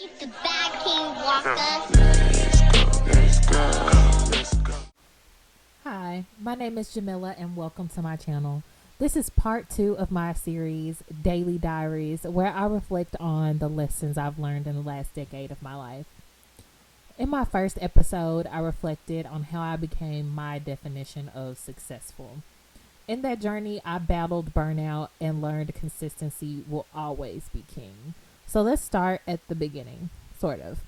Get the bag, King Walker. Hi, my name is Jamila and welcome to my channel. This is part 2 of my series, Daily Diaries, where I reflect on the lessons I've learned in the last decade of my life. In my first episode, I reflected on how I became my definition of successful. In that journey, I battled burnout and learned consistency will always be king. So let's start at the beginning, sort of.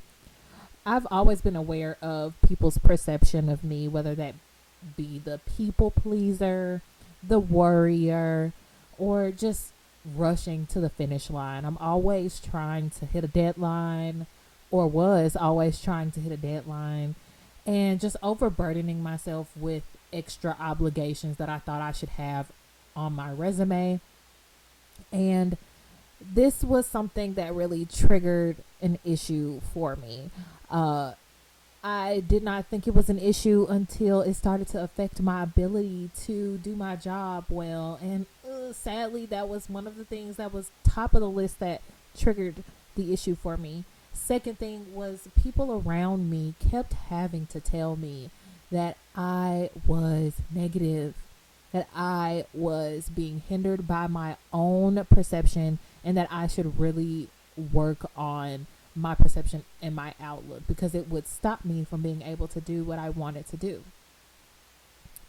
I've always been aware of people's perception of me, whether that be the people pleaser, the worrier, or just rushing to the finish line. I'm always trying to hit a deadline, or was always trying to hit a deadline, and just overburdening myself with extra obligations that I thought I should have on my resume. And this was something that really triggered an issue for me. I did not think it was an issue until it started to affect my ability to do my job well. And sadly, that was one of the things that was top of the list that triggered the issue for me. Second thing was people around me kept having to tell me that I was negative, that I was being hindered by my own perception, and that I should really work on my perception and my outlook because it would stop me from being able to do what I wanted to do.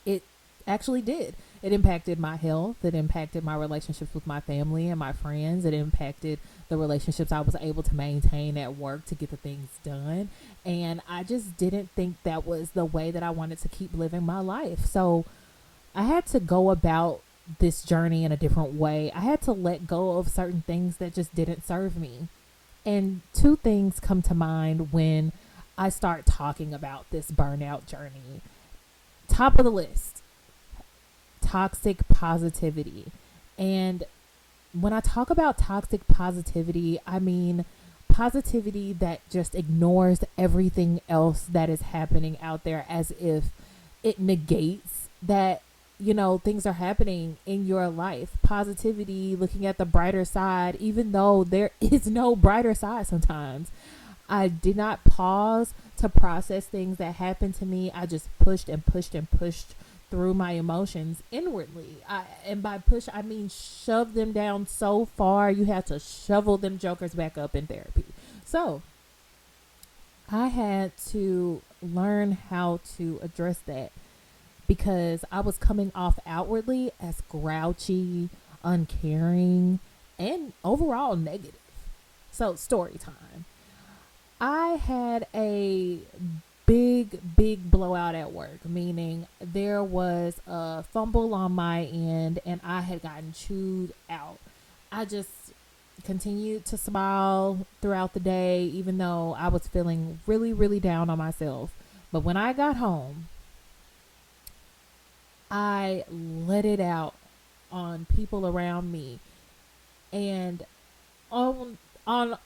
It actually did. It impacted my health. It impacted my relationships with my family and my friends. It impacted the relationships I was able to maintain at work to get the things done. And I just didn't think that was the way that I wanted to keep living my life. So I had to go about this journey in a different way. I had to let go of certain things that just didn't serve me. And two things come to mind when I start talking about this burnout journey. Top of the list, toxic positivity. And when I talk about toxic positivity, I mean positivity that just ignores everything else that is happening out there as if it negates that, things are happening in your life. Positivity, looking at the brighter side, even though there is no brighter side sometimes. I did not pause to process things that happened to me. I just pushed and pushed and pushed through my emotions inwardly. And by push, I mean shove them down so far, you have to shovel them jokers back up in therapy. So I had to learn how to address that, because I was coming off outwardly as grouchy, uncaring, and overall negative. So, story time. I had a big blowout at work, meaning there was a fumble on my end and I had gotten chewed out. I just continued to smile throughout the day, even though I was feeling really down on myself. But when I got home, I let it out on people around me and on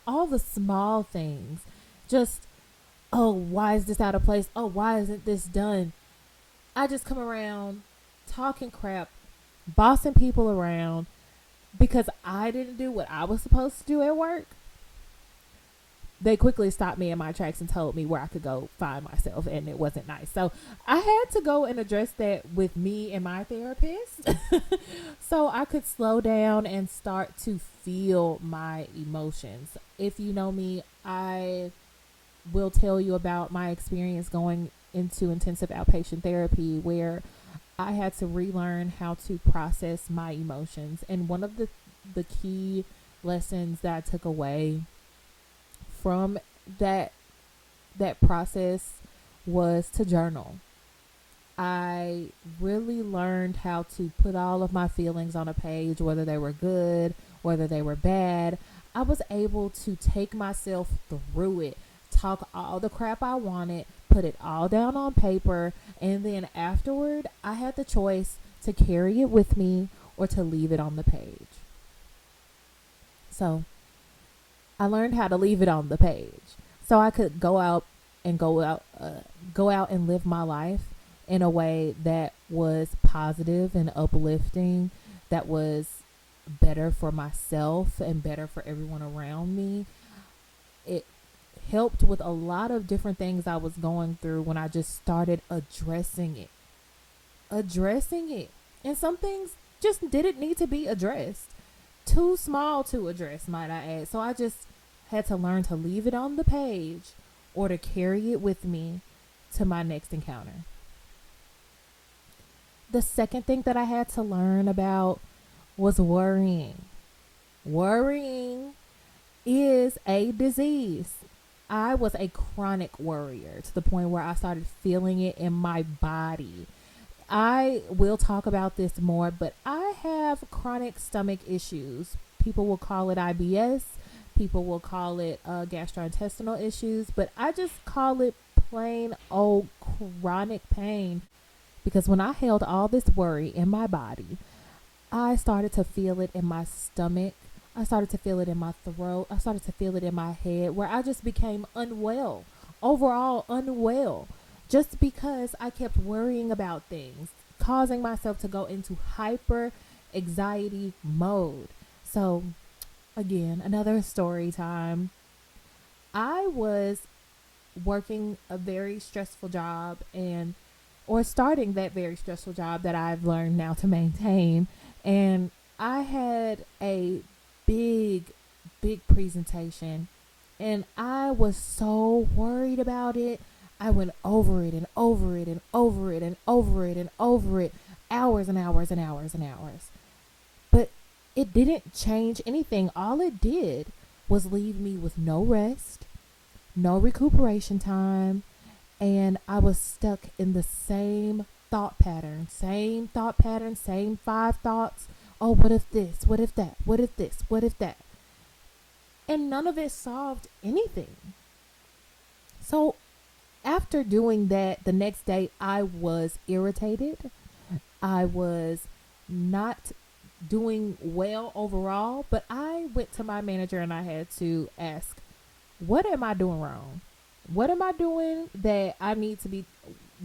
all the small things. Just, oh, why is this out of place? Oh, why isn't this done? I just come around talking crap, bossing people around because I didn't do what I was supposed to do at work. They quickly stopped me in my tracks and told me where I could go find myself, and it wasn't nice. So I had to go and address that with me and my therapist so I could slow down and start to feel my emotions. If you know me, I will tell you about my experience going into intensive outpatient therapy where I had to relearn how to process my emotions. And one of the key lessons that I took away from that process was to journal. I really learned how to put all of my feelings on a page, whether they were good, whether they were bad. I was able to take myself through it, talk all the crap I wanted, put it all down on paper, and then afterward, I had the choice to carry it with me or to leave it on the page. So I learned how to leave it on the page so I could go out and live my life in a way that was positive and uplifting, that was better for myself and better for everyone around me. helped with a lot of different things I was going through when I just started addressing it. Addressing it. And some things just didn't need to be addressed. Too small to address, might I add. So I just had to learn to leave it on the page or to carry it with me to my next encounter. The second thing that I had to learn about was worrying. Worrying is a disease. I was a chronic worrier to the point where I started feeling it in my body. I will talk about this more, but I have chronic stomach issues. People will call it IBS. People will call it gastrointestinal issues, but I just call it plain old chronic pain because when I held all this worry in my body, I started to feel it in my stomach. I started to feel it in my throat. I started to feel it in my head where I just became unwell, overall unwell, just because I kept worrying about things, causing myself to go into hyper anxiety mode. So again, another story time. I was working a very stressful job or starting that very stressful job that I've learned now to maintain. And I had a big presentation and I was so worried about it. I went over it and over it and over it and over it and over it, hours and hours and hours and hours. But it didn't change anything. All it did was leave me with no rest, no recuperation time, and I was stuck in the same thought pattern, same 5 thoughts. Oh, what if this? What if that? What if this? What if that? And none of it solved anything. So after doing that, the next day I was irritated. I was not doing well overall, but I went to my manager and I had to ask, what am I doing wrong? What am I doing that I need to be?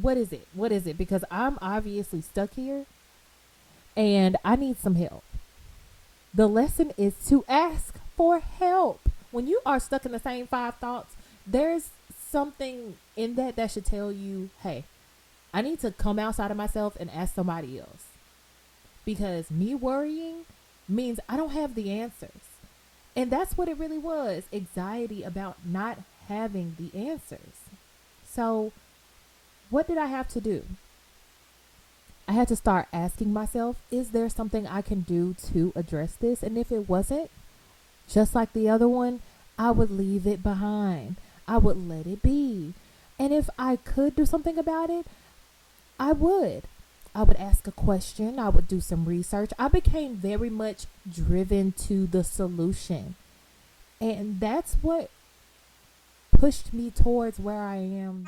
What is it? What is it? Because I'm obviously stuck here and I need some help. The lesson is to ask for help. When you are stuck in the same 5 thoughts, there's something in that should tell you, hey, I need to come outside of myself and ask somebody else. Because me worrying means I don't have the answers. And that's what it really was. Anxiety about not having the answers. So what did I have to do? I had to start asking myself, is there something I can do to address this? And if it wasn't, just like the other one, I would leave it behind. I would let it be. And if I could do something about it, I would. I would ask a question. I would do some research. I became very much driven to the solution. And that's what pushed me towards where I am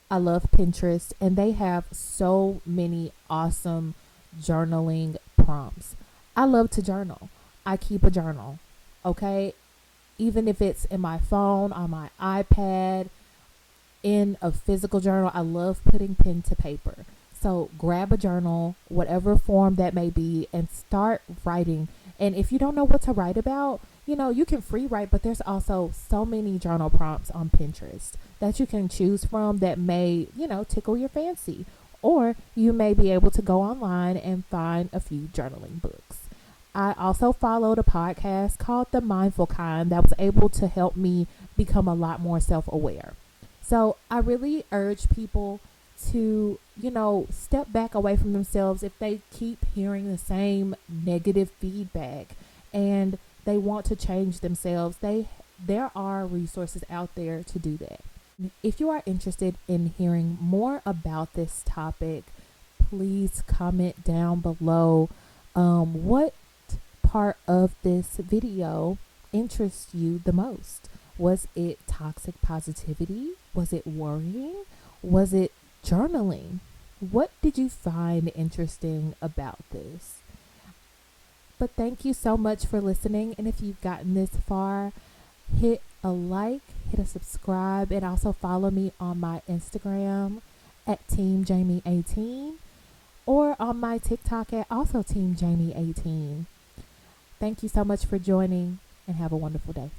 I love Pinterest, and they have so many awesome journaling prompts. I love to journal. I keep a journal, okay? Even if it's in my phone, on my iPad, in a physical journal, I love putting pen to paper. So grab a journal, whatever form that may be, and start writing. And if you don't know what to write about, you can free write, but there's also so many journal prompts on Pinterest that you can choose from that may, tickle your fancy. Or you may be able to go online and find a few journaling books. I also followed a podcast called The Mindful Kind that was able to help me become a lot more self-aware. So I really urge people to, step back away from themselves if they keep hearing the same negative feedback and they want to change themselves. There are resources out there to do that. If you are interested in hearing more about this topic, please comment down below what part of this video interests you the most. Was it toxic positivity? Was it worrying? Was it journaling? What did you find interesting about this? But thank you so much for listening. And if you've gotten this far, hit a like, hit a subscribe, and also follow me on my Instagram at Team Jamie 18 or on my TikTok at also Team Jamie 18. Thank you so much for joining and have a wonderful day.